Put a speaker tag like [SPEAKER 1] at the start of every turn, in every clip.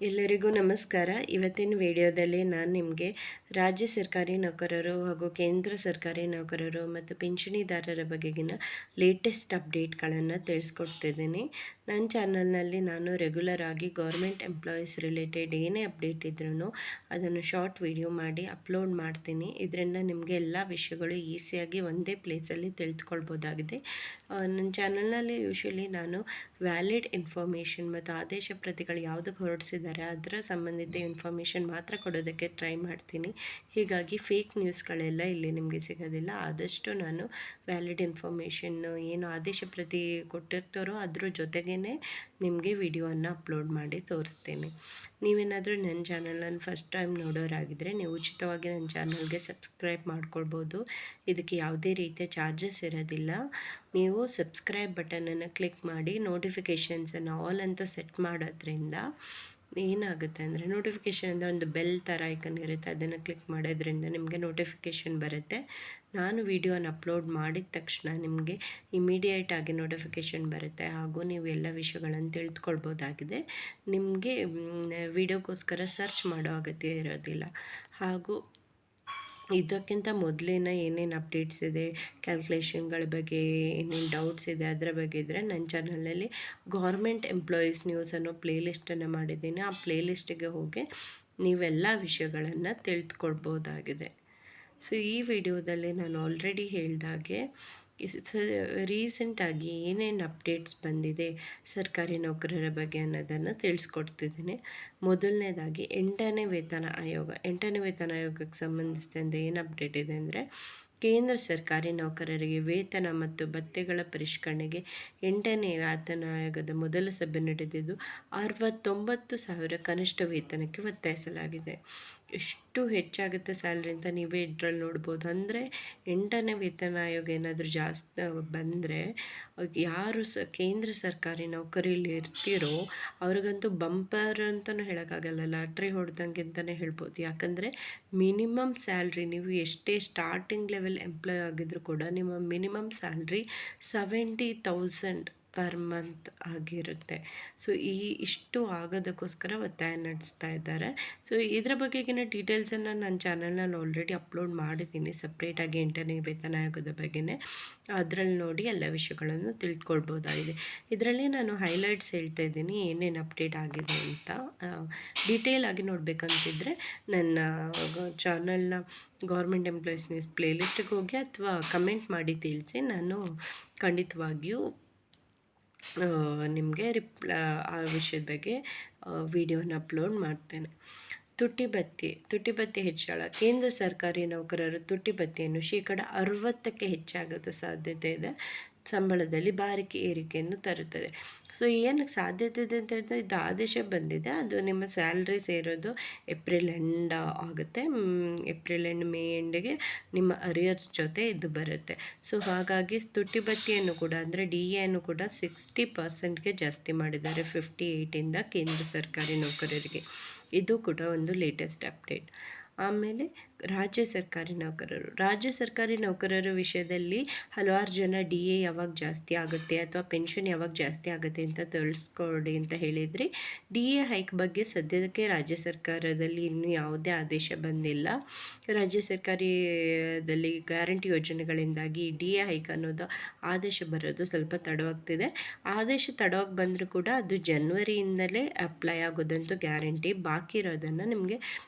[SPEAKER 1] ಎಲ್ಲರಿಗೂ ನಮಸ್ಕಾರ. ಇವತ್ತಿನ ವಿಡಿಯೋದಲ್ಲಿ ನಾನು ನಿಮಗೆ ರಾಜ್ಯ ಸರ್ಕಾರಿ ನೌಕರರು ಹಾಗೂ ಕೇಂದ್ರ ಸರ್ಕಾರಿ ನೌಕರರು ಮತ್ತು ಪಿಂಚಣಿದಾರರ ಬಗೆಗಿನ ಲೇಟೆಸ್ಟ್ ಅಪ್ಡೇಟ್ಗಳನ್ನು ತಿಳಿಸ್ಕೊಡ್ತಿದ್ದೀನಿ. ನನ್ನ ಚಾನಲ್ನಲ್ಲಿ ನಾನು ರೆಗ್ಯುಲರ್ ಆಗಿ ಗೌರ್ಮೆಂಟ್ ಎಂಪ್ಲಾಯೀಸ್ ರಿಲೇಟೆಡ್ ಏನೇ ಅಪ್ಡೇಟ್ ಇದ್ರೂ ಅದನ್ನು ಶಾರ್ಟ್ ವಿಡಿಯೋ ಮಾಡಿ ಅಪ್ಲೋಡ್ ಮಾಡ್ತೀನಿ. ಇದರಿಂದ ನಿಮಗೆ ಎಲ್ಲ ವಿಷಯಗಳು ಈಸಿಯಾಗಿ ಒಂದೇ ಪ್ಲೇಸಲ್ಲಿ ತಿಳಿದುಕೊಳ್ಬೋದಾಗಿದೆ. ನನ್ನ ಚಾನಲ್ನಲ್ಲಿ ಯೂಶ್ವಲಿ ನಾನು ವ್ಯಾಲಿಡ್ ಇನ್ಫಾರ್ಮೇಷನ್ ಮತ್ತು ಆದೇಶ ಪ್ರತಿಗಳು ಯಾವುದಕ್ಕೆ ಹೊರಡಿಸಿದ್ದಾರೆ ಅದರ ಸಂಬಂಧಿತ ಇನ್ಫಾರ್ಮೇಷನ್ ಮಾತ್ರ ಕೊಡೋದಕ್ಕೆ ಟ್ರೈ ಮಾಡ್ತೀನಿ. ಹೀಗಾಗಿ ಫೇಕ್ ನ್ಯೂಸ್ಗಳೆಲ್ಲ ಇಲ್ಲಿ ನಿಮಗೆ ಸಿಗೋದಿಲ್ಲ. ಆದಷ್ಟು ನಾನು ವ್ಯಾಲಿಡ್ ಇನ್ಫಾರ್ಮೇಷನ್ನು ಏನು ಆದೇಶ ಪ್ರತಿ ಕೊಟ್ಟಿರ್ತಾರೋ ಅದ್ರ ಜೊತೆಗೇ ನಿಮಗೆ ವಿಡಿಯೋವನ್ನು ಅಪ್ಲೋಡ್ ಮಾಡಿ ತೋರಿಸ್ತೀನಿ. ನೀವೇನಾದರೂ ನನ್ನ ಚಾನಲನ್ನು ಫಸ್ಟ್ ಟೈಮ್ ನೋಡೋರಾಗಿದ್ದರೆ ನೀವು ಉಚಿತವಾಗಿ ನನ್ನ ಚಾನಲ್ಗೆ ಸಬ್ಸ್ಕ್ರೈಬ್ ಮಾಡ್ಕೊಳ್ಬೋದು. ಇದಕ್ಕೆ ಯಾವುದೇ ರೀತಿಯ ಚಾರ್ಜಸ್ ಇರೋದಿಲ್ಲ. ನೀವು ಸಬ್ಸ್ಕ್ರೈಬ್ ಬಟನನ್ನು ಕ್ಲಿಕ್ ಮಾಡಿ ನೋಟಿಫಿಕೇಷನ್ಸನ್ನು ಆಲ್ ಅಂತ ಸೆಟ್ ಮಾಡೋದ್ರಿಂದ ಏನಾಗುತ್ತೆ ಅಂದರೆ ನೋಟಿಫಿಕೇಷನಿಂದ ಒಂದು ಬೆಲ್ ಥರ ಐಕನ್ ಇರುತ್ತೆ, ಅದನ್ನು ಕ್ಲಿಕ್ ಮಾಡೋದ್ರಿಂದ ನಿಮಗೆ ನೋಟಿಫಿಕೇಷನ್ ಬರುತ್ತೆ. ನಾನು ವಿಡಿಯೋನ ಅಪ್ಲೋಡ್ ಮಾಡಿದ ತಕ್ಷಣ ನಿಮಗೆ ಇಮಿಡಿಯೇಟಾಗಿ ನೋಟಿಫಿಕೇಷನ್ ಬರುತ್ತೆ ಹಾಗೂ ನೀವು ಎಲ್ಲ ವಿಷಯಗಳನ್ನು ತಿಳಿದುಕೊಳ್ಬೋದಾಗಿದೆ. ನಿಮಗೆ ವಿಡಿಯೋಗೋಸ್ಕರ ಸರ್ಚ್ ಮಾಡೋ ಅಗತ್ಯ ಇರೋದಿಲ್ಲ. ಹಾಗೂ ಇದಕ್ಕಿಂತ ಮೊದಲಿನ ಏನೇನು ಅಪ್ಡೇಟ್ಸ್ ಇದೆ, ಕ್ಯಾಲ್ಕುಲೇಷನ್ಗಳ ಬಗ್ಗೆ ಏನೇನು ಡೌಟ್ಸ್ ಇದೆ ಅದರ ಬಗ್ಗೆ ಇದ್ದರೆ ನನ್ನ ಚಾನಲಲ್ಲಿ ಗೌರ್ಮೆಂಟ್ ಎಂಪ್ಲಾಯೀಸ್ ನ್ಯೂಸ್ ಅನ್ನೋ ಪ್ಲೇಲಿಸ್ಟನ್ನು ಮಾಡಿದ್ದೀನಿ. ಆ ಪ್ಲೇಲಿಸ್ಟಿಗೆ ಹೋಗಿ ನೀವೆಲ್ಲ ವಿಷಯಗಳನ್ನು ತಿಳಿದುಕೊಳ್ಬೋದಾಗಿದೆ. ಸೊ ಈ ವಿಡಿಯೋದಲ್ಲಿ ನಾನು ಆಲ್ರೆಡಿ ಹೇಳಿದಾಗೆ ರೀಸೆಂಟಾಗಿ ಏನೇನು ಅಪ್ಡೇಟ್ಸ್ ಬಂದಿದೆ ಸರ್ಕಾರಿ ನೌಕರರ ಬಗ್ಗೆ ಅನ್ನೋದನ್ನು ತಿಳಿಸ್ಕೊಡ್ತಿದ್ದೀನಿ. ಮೊದಲನೇದಾಗಿ 8ನೇ ವೇತನ ಆಯೋಗಕ್ಕೆ ಸಂಬಂಧಿಸಿದಂತೆ ಏನು ಅಪ್ಡೇಟ್ ಇದೆ ಅಂದರೆ, ಕೇಂದ್ರ ಸರ್ಕಾರಿ ನೌಕರರಿಗೆ ವೇತನ ಮತ್ತು ಭತ್ಯೆಗಳ ಪರಿಷ್ಕರಣೆಗೆ 8ನೇ ವೇತನ ಆಯೋಗದ ಮೊದಲ ಸಭೆ ನಡೆದಿದ್ದು 69,000 ಕನಿಷ್ಠ ವೇತನಕ್ಕೆ ಒತ್ತಾಯಿಸಲಾಗಿದೆ. ಎಷ್ಟು ಹೆಚ್ಚಾಗುತ್ತೆ ಸ್ಯಾಲ್ರಿ ಅಂತ ನೀವೇ ಇದರಲ್ಲಿ ನೋಡ್ಬೋದು. ಅಂದರೆ 8ನೇ ವೇತನ ಆಯೋಗ ಏನಾದರೂ ಜಾಸ್ತಿ ಬಂದರೆ ಯಾರು ಕೇಂದ್ರ ಸರ್ಕಾರಿ ನೌಕರಿಯಲ್ಲಿ ಇರ್ತೀರೋ ಅವ್ರಿಗಂತೂ ಬಂಪರ್ ಅಂತಲೂ ಹೇಳೋಕ್ಕಾಗಲ್ಲ, ಲಾಟ್ರಿ ಹೊಡೆದಂಗೆ ಅಂತಲೇ ಹೇಳ್ಬೋದು. ಯಾಕಂದರೆ ಮಿನಿಮಮ್ ಸ್ಯಾಲ್ರಿ, ನೀವು ಎಷ್ಟೇ ಸ್ಟಾರ್ಟಿಂಗ್ ಲೆವೆಲ್ ಎಂಪ್ಲಾಯ್ ಆಗಿದ್ರೂ ಕೂಡ ನಿಮ್ಮ ಮಿನಿಮಮ್ ಸ್ಯಾಲ್ರಿ 70,000 ಪರ್ ಮಂತ್ ಆಗಿರುತ್ತೆ. ಸೊ ಇಷ್ಟು ಆಗೋದಕ್ಕೋಸ್ಕರ ಒತ್ತಾಯ ನಡೆಸ್ತಾ ಇದ್ದಾರೆ. ಸೊ ಇದರ ಬಗೆಗಿನ ಡೀಟೇಲ್ಸನ್ನು ನನ್ನ ಚಾನಲ್ನಲ್ಲಿ ಆಲ್ರೆಡಿ ಅಪ್ಲೋಡ್ ಮಾಡಿದ್ದೀನಿ ಸಪ್ರೇಟಾಗಿ 8ನೇ ವೇತನ ಆಯೋಗದ ಬಗ್ಗೆನೇ. ಅದರಲ್ಲಿ ನೋಡಿ ಎಲ್ಲ ವಿಷಯಗಳನ್ನು ತಿಳ್ಕೊಳ್ಬೋದಾಗಿದೆ. ಇದರಲ್ಲಿ ನಾನು ಹೈಲೈಟ್ಸ್ ಹೇಳ್ತಾ ಇದ್ದೀನಿ ಏನೇನು ಅಪ್ಡೇಟ್ ಆಗಿದೆ ಅಂತ. ಡೀಟೇಲ್ ಆಗಿ ನೋಡಬೇಕಂತಿದ್ರೆ ನನ್ನ ಚಾನಲ್ನ ಗೌರ್ಮೆಂಟ್ ಎಂಪ್ಲಾಯೀಸ್ ನ್ಯೂಸ್ ಪ್ಲೇಲಿಸ್ಟಿಗೆ ಹೋಗಿ ಅಥವಾ ಕಮೆಂಟ್ ಮಾಡಿ ತಿಳಿಸಿ, ನಾನು ಖಂಡಿತವಾಗಿಯೂ ನಿಮಗೆ ಆ ವಿಷಯದ ಬಗ್ಗೆ ವಿಡಿಯೋನ ಅಪ್ಲೋಡ್ ಮಾಡ್ತೇನೆ. ತುಟ್ಟಿ ಭತ್ಯೆ ಹೆಚ್ಚಳ. ಕೇಂದ್ರ ಸರ್ಕಾರಿ ನೌಕರರ ತುಟ್ಟಿ ಭತ್ಯೆಯನ್ನು 60% ಹೆಚ್ಚಾಗೋದು ಸಾಧ್ಯತೆ ಇದೆ. ಸಂಬಳದಲ್ಲಿ ಭಾರಿ ಏರಿಕೆಯನ್ನು ತರುತ್ತದೆ. ಸೊ ಏನಕ್ಕೆ ಸಾಧ್ಯತೆ ಇದೆ ಅಂತ ಹೇಳಿದ್ರೆ, ಇದು ಆದೇಶ ಬಂದಿದೆ. ಅದು ನಿಮ್ಮ ಸ್ಯಾಲ್ರಿ ಸೇರೋದು ಏಪ್ರಿಲ್ ಎಂಡ್ ಆಗುತ್ತೆ. ಏಪ್ರಿಲ್ ಎಂಡ್ ಮೇ ಎಂಡಿಗೆ ನಿಮ್ಮ ಅರಿಯರ್ಸ್ ಜೊತೆ ಇದು ಬರುತ್ತೆ. ಸೊ ಹಾಗಾಗಿ ತುಟ್ಟಿ ಭತ್ಯೆಯನ್ನು ಕೂಡ ಅಂದರೆ DAಯನ್ನು ಕೂಡ 60%ಗೆ ಜಾಸ್ತಿ ಮಾಡಿದ್ದಾರೆ, 58ಇಂದ ಕೇಂದ್ರ ಸರ್ಕಾರಿ ನೌಕರರಿಗೆ. ಇದು ಕೂಡ ಒಂದು ಲೇಟೆಸ್ಟ್ ಅಪ್ಡೇಟ್. ಆಮೇಲೆ ರಾಜ್ಯ ಸರ್ಕಾರಿ ನೌಕರರ ವಿಷಯದಲ್ಲಿ ಹಲವಾರು ಜನ DA ಯಾವಾಗ ಜಾಸ್ತಿ ಆಗುತ್ತೆ ಅಥವಾ ಪೆನ್ಷನ್ ಯಾವಾಗ ಜಾಸ್ತಿ ಆಗುತ್ತೆ ಅಂತ ತಿಳಿಸ್ಕೊಡಿ ಅಂತ ಹೇಳಿದ್ರಿ. DA ಹೈಕ್ ಬಗ್ಗೆ ಸದ್ಯಕ್ಕೆ ರಾಜ್ಯ ಸರ್ಕಾರದಲ್ಲಿ ಇನ್ನೂ ಯಾವುದೇ ಆದೇಶ ಬಂದಿಲ್ಲ. ರಾಜ್ಯ ಸರ್ಕಾರದಲ್ಲಿ ಗ್ಯಾರಂಟಿ ಯೋಜನೆಗಳಿಂದಾಗಿ DA ಹೈಕ್ ಅನ್ನೋದು ಆದೇಶ ಬರೋದು ಸ್ವಲ್ಪ ತಡವಾಗ್ತಿದೆ. ಆದೇಶ ತಡವಾಗಿ ಬಂದರೂ ಕೂಡ ಅದು ಜನವರಿಯಿಂದಲೇ ಅಪ್ಲೈ ಆಗೋದಂತೂ ಗ್ಯಾರಂಟಿ. ಬಾಕಿ ಇರೋದನ್ನು ನಿಮಗೆ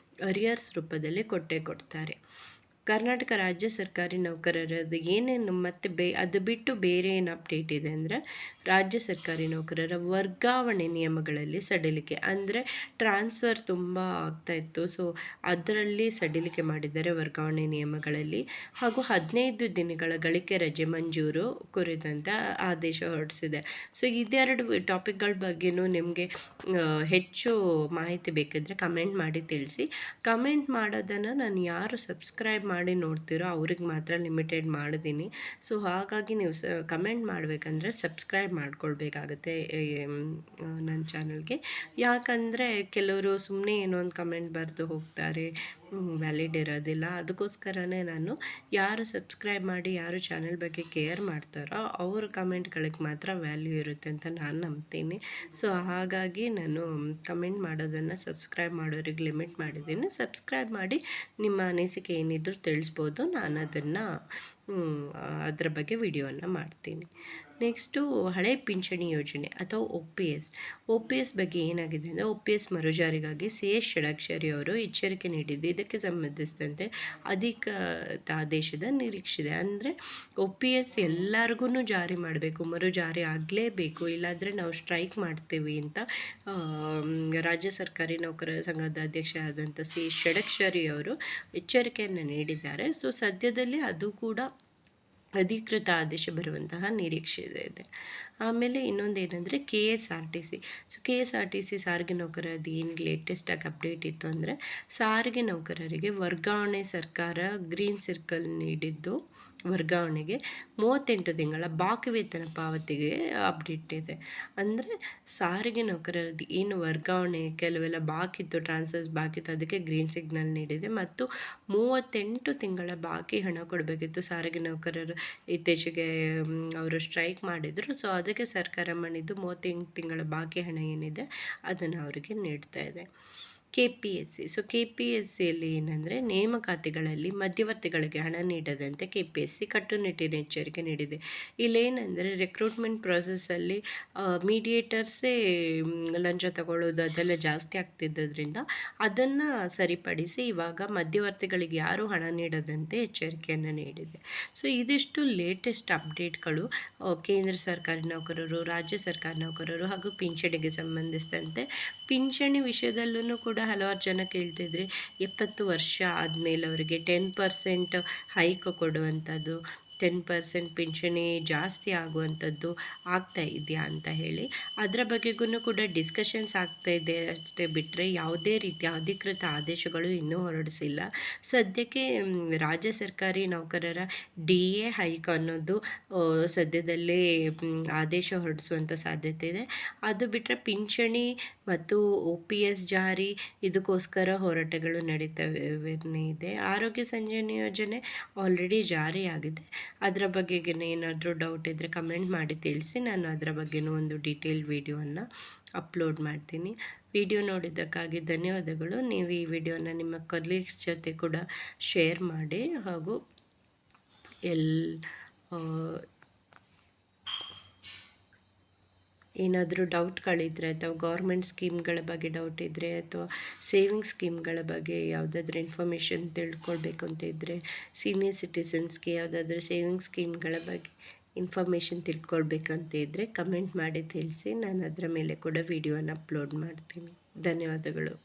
[SPEAKER 1] ಅರಿಯರ್ಸ್ ರೂಪದಲ್ಲಿ ಕೊಡ್ತಾರೆ. ಕರ್ನಾಟಕ ರಾಜ್ಯ ಸರ್ಕಾರಿ ನೌಕರರದು ಏನೇನು ಮತ್ತು ಅದು ಬಿಟ್ಟು ಬೇರೆ ಏನು ಅಪ್ಡೇಟ್ ಇದೆ ಅಂದರೆ, ರಾಜ್ಯ ಸರ್ಕಾರಿ ನೌಕರರ ವರ್ಗಾವಣೆ ನಿಯಮಗಳಲ್ಲಿ ಸಡಿಲಿಕೆ. ಅಂದರೆ ಟ್ರಾನ್ಸ್ಫರ್ ತುಂಬ ಆಗ್ತಾಯಿತ್ತು, ಸೊ ಅದರಲ್ಲಿ ಸಡಿಲಿಕೆ ಮಾಡಿದ್ದಾರೆ ವರ್ಗಾವಣೆ ನಿಯಮಗಳಲ್ಲಿ. ಹಾಗೂ 15 ದಿನಗಳ ಗಳಿಕೆ ರಜೆ ಮಂಜೂರು ಕುರಿತಂತೆ ಆದೇಶ ಹೊರಡಿಸಿದೆ. ಸೊ ಇದೆರಡು ಟಾಪಿಕ್ಗಳ ಬಗ್ಗೆಯೂ ನಿಮಗೆ ಹೆಚ್ಚು ಮಾಹಿತಿ ಬೇಕಿದ್ದರೆ ಕಮೆಂಟ್ ಮಾಡಿ ತಿಳಿಸಿ. ಕಮೆಂಟ್ ಮಾಡೋದನ್ನು ನಾನು ಯಾರು ಸಬ್ಸ್ಕ್ರೈಬ್ ಮಾಡಿ ನೋಡ್ತೀರೋ ಅವ್ರಿಗೆ ಮಾತ್ರ ಲಿಮಿಟೆಡ್ ಮಾಡಿದ್ದೀನಿ. ಸೊ ಹಾಗಾಗಿ ನೀವು ಕಮೆಂಟ್ ಮಾಡಬೇಕಂದ್ರೆ ಸಬ್ಸ್ಕ್ರೈಬ್ ಮಾಡ್ಕೊಳ್ಬೇಕಾಗತ್ತೆ ನನ್ನ ಚಾನಲ್ಗೆ. ಯಾಕಂದರೆ ಕೆಲವರು ಸುಮ್ಮನೆ ಏನೋ ಒಂದು ಕಮೆಂಟ್ ಬರೆದು ಹೋಗ್ತಾರೆ, ವ್ಯಾಲಿಡ್ ಇರೋದಿಲ್ಲ. ಅದಕ್ಕೋಸ್ಕರನೇ ನಾನು ಯಾರು ಸಬ್ಸ್ಕ್ರೈಬ್ ಮಾಡಿ ಯಾರು ಚಾನೆಲ್ ಬಗ್ಗೆ ಕೇರ್ ಮಾಡ್ತಾರೋ ಅವ್ರ ಕಮೆಂಟ್ಗಳಿಗೆ ಮಾತ್ರ ವ್ಯಾಲ್ಯೂ ಇರುತ್ತೆ ಅಂತ ನಾನು ನಂಬ್ತೀನಿ. ಸೊ ಹಾಗಾಗಿ ನಾನು ಕಮೆಂಟ್ ಮಾಡೋದನ್ನು ಸಬ್ಸ್ಕ್ರೈಬ್ ಮಾಡೋರಿಗೆ ಲಿಮಿಟ್ ಮಾಡಿದ್ದೀನಿ. ಸಬ್ಸ್ಕ್ರೈಬ್ ಮಾಡಿ ನಿಮ್ಮ ಅನಿಸಿಕೆ ಏನಿದ್ರು ತಿಳಿಸ್ಬೋದು. ನಾನು ಅದನ್ನು ಅದರ ಬಗ್ಗೆ ವಿಡಿಯೋನ ಮಾಡ್ತೀನಿ. ನೆಕ್ಸ್ಟು ಹಳೆ ಪಿಂಚಣಿ ಯೋಜನೆ ಅಥವಾ ಒ ಪಿ ಎಸ್ ಬಗ್ಗೆ ಏನಾಗಿದೆ ಅಂದರೆ, ಒ ಪಿ ಎಸ್ ಮರುಜಾರಿಗಾಗಿ CS ಷಡಕ್ಷರಿ ಅವರು ಎಚ್ಚರಿಕೆ ನೀಡಿದ್ದು, ಇದಕ್ಕೆ ಸಂಬಂಧಿಸಿದಂತೆ ಅಧಿಕೃತ ಆದೇಶದ ನಿರೀಕ್ಷೆ ಅಂದರೆ ಒ ಪಿ ಎಸ್ ಎಲ್ಲರಿಗೂ ಜಾರಿ ಮಾಡಬೇಕು, ಮರು ಜಾರಿ ಆಗಲೇಬೇಕು, ಇಲ್ಲಾಂದರೆ ನಾವು ಸ್ಟ್ರೈಕ್ ಮಾಡ್ತೀವಿ ಅಂತ ರಾಜ್ಯ ಸರ್ಕಾರಿ ನೌಕರರ ಸಂಘದ ಅಧ್ಯಕ್ಷ ಆದಂಥ CS ಷಡಕ್ಷರಿ ಅವರು ಎಚ್ಚರಿಕೆಯನ್ನು ನೀಡಿದ್ದಾರೆ. ಸೊ ಸದ್ಯದಲ್ಲಿ ಅದು ಕೂಡ ಅಧಿಕೃತ ಆದೇಶ ಬರುವಂತಹ ನಿರೀಕ್ಷೆ ಇದೆ. ಆಮೇಲೆ ಇನ್ನೊಂದೇನೆಂದರೆ KSRTC. ಸೊ KSRTC ಸಾರಿಗೆ ನೌಕರರದ್ದು ಏನು ಲೇಟೆಸ್ಟಾಗಿ ಅಪ್ಡೇಟ್ ಇತ್ತು ಅಂದರೆ, ಸಾರಿಗೆ ನೌಕರರಿಗೆ ವರ್ಗಾವಣೆ ಸರ್ಕಾರ ಗ್ರೀನ್ ಸರ್ಕಲ್ ನೀಡಿದ್ದು ವರ್ಗಾವಣೆಗೆ 38 ತಿಂಗಳ ಬಾಕಿ ವೇತನ ಪಾವತಿಗೆ ಅಪ್ಡೇಟ್ ಇದೆ. ಅಂದರೆ ಸಾರಿಗೆ ನೌಕರರದ್ದು ಏನು ವರ್ಗಾವಣೆ ಕೆಲವೆಲ್ಲ ಬಾಕಿ ಇತ್ತು, ಟ್ರಾನ್ಸ್ಫರ್ಸ್ ಬಾಕಿ ಇತ್ತು, ಅದಕ್ಕೆ ಗ್ರೀನ್ ಸಿಗ್ನಲ್ ನೀಡಿದೆ. ಮತ್ತು 38 ತಿಂಗಳ ಬಾಕಿ ಹಣ ಕೊಡಬೇಕಿತ್ತು ಸಾರಿಗೆ ನೌಕರರು. ಇತ್ತೀಚೆಗೆ ಅವರು ಸ್ಟ್ರೈಕ್ ಮಾಡಿದರು. ಸೊ ಅದಕ್ಕೆ ಸರ್ಕಾರ ಮಾಡಿದ್ದು 38 ತಿಂಗಳ ಬಾಕಿ ಹಣ ಏನಿದೆ ಅದನ್ನು ಅವರಿಗೆ ನೀಡ್ತಾ ಇದೆ. KPSC. ಸೊ KPSCಯಲ್ಲಿ ಏನಂದರೆ, ನೇಮಕಾತಿಗಳಲ್ಲಿ ಮಧ್ಯವರ್ತಿಗಳಿಗೆ ಹಣ ನೀಡದಂತೆ KPSC ಕಟ್ಟುನಿಟ್ಟಿನ ಎಚ್ಚರಿಕೆ ನೀಡಿದೆ. ಇಲ್ಲೇನೆಂದರೆ, ರಿಕ್ರೂಟ್ಮೆಂಟ್ ಪ್ರಾಸೆಸ್ಸಲ್ಲಿ ಮೀಡಿಯೇಟರ್ಸೇ ಲಂಚ ತಗೊಳ್ಳೋದು ಅದೆಲ್ಲ ಜಾಸ್ತಿ ಆಗ್ತಿದ್ದರಿಂದ ಅದನ್ನು ಸರಿಪಡಿಸಿ ಇವಾಗ ಮಧ್ಯವರ್ತಿಗಳಿಗೆ ಯಾರೂ ಹಣ ನೀಡದಂತೆ ಎಚ್ಚರಿಕೆಯನ್ನು ನೀಡಿದೆ. ಸೊ ಇದಿಷ್ಟು ಲೇಟೆಸ್ಟ್ ಅಪ್ಡೇಟ್ಗಳು ಕೇಂದ್ರ ಸರ್ಕಾರಿ ನೌಕರರು, ರಾಜ್ಯ ಸರ್ಕಾರಿ ನೌಕರರು ಹಾಗೂ ಪಿಂಚಣಿಗೆ ಸಂಬಂಧಿಸಿದಂತೆ. ಪಿಂಚಣಿ ವಿಷಯದಲ್ಲೂ ಕೂಡ ಹಲವಾರು ಜನ ಕೇಳ್ತಿದ್ರಿ, 70 ವರ್ಷ ಆದಮೇಲೆ ಅವರಿಗೆ 10% ಹೈಕ್ ಕೊಡುವಂಥದ್ದು, 10% ಪಿಂಚಣಿ ಜಾಸ್ತಿ ಆಗುವಂಥದ್ದು ಆಗ್ತಾ ಇದೆಯಾ ಅಂತ ಹೇಳಿ. ಅದರ ಬಗ್ಗೆಗೂ ಕೂಡ ಡಿಸ್ಕಷನ್ಸ್ ಆಗ್ತಾ ಇದೆ ಅಷ್ಟೇ ಬಿಟ್ಟರೆ ಯಾವುದೇ ರೀತಿಯ ಅಧಿಕೃತ ಆದೇಶಗಳು ಇನ್ನೂ ಹೊರಡಿಸಿಲ್ಲ. ಸದ್ಯಕ್ಕೆ ರಾಜ್ಯ ಸರ್ಕಾರಿ ನೌಕರರ DA ಹೈಕ್ ಅನ್ನೋದು ಸದ್ಯದಲ್ಲೇ ಆದೇಶ ಹೊರಡಿಸುವಂಥ ಸಾಧ್ಯತೆ ಇದೆ. ಅದು ಬಿಟ್ಟರೆ ಪಿಂಚಣಿ ಮತ್ತು OPS ಜಾರಿ ಇದಕ್ಕೋಸ್ಕರ ಹೋರಾಟಗಳು ನಡೀತವೆ ಇದೆ. ಆರೋಗ್ಯ ಸಂಜೀವಿನಿ ಯೋಜನೆ ಆಲ್ರೆಡಿ ಜಾರಿಯಾಗಿದೆ. ಅದರ ಬಗೆಗೆ ಏನಾದರೂ ಡೌಟ್ ಇದ್ದರೆ ಕಮೆಂಟ್ ಮಾಡಿ ತಿಳಿಸಿ. ನಾನು ಅದರ ಬಗ್ಗೆನೂ ಒಂದು ಡೀಟೇಲ್ ವಿಡಿಯೋವನ್ನು ಅಪ್ಲೋಡ್ ಮಾಡ್ತೀನಿ. ವಿಡಿಯೋ ನೋಡಿದ್ದಕ್ಕಾಗಿ ಧನ್ಯವಾದಗಳು. ನೀವು ಈ ವಿಡಿಯೋನ ನಿಮ್ಮ ಕಲೀಗ್ಸ್ ಜೊತೆ ಕೂಡ ಶೇರ್ ಮಾಡಿ. ಹಾಗೂ ಏನಾದರೂ ಡೌಟ್ಗಳಿದ್ದರೆ ಅಥವಾ ಗೌರ್ಮೆಂಟ್ ಸ್ಕೀಮ್ಗಳ ಬಗ್ಗೆ ಡೌಟ್ ಇದ್ದರೆ ಅಥವಾ ಸೇವಿಂಗ್ ಸ್ಕೀಮ್ಗಳ ಬಗ್ಗೆ ಯಾವುದಾದ್ರೂ ಇನ್ಫಾರ್ಮೇಷನ್ ತಿಳ್ಕೊಳ್ಬೇಕು ಅಂತ ಇದ್ದರೆ, ಸೀನಿಯರ್ ಸಿಟಿಸನ್ಸ್ಗೆ ಯಾವುದಾದ್ರೂ ಸೇವಿಂಗ್ ಸ್ಕೀಮ್ಗಳ ಬಗ್ಗೆ ಇನ್ಫಾರ್ಮೇಷನ್ ತಿಳ್ಕೊಳ್ಬೇಕಂತ ಇದ್ದರೆ ಕಮೆಂಟ್ ಮಾಡಿ ತಿಳಿಸಿ. ನಾನು ಅದರ ಮೇಲೆ ಕೂಡ ವಿಡಿಯೋನ ಅಪ್ಲೋಡ್ ಮಾಡ್ತೀನಿ. ಧನ್ಯವಾದಗಳು.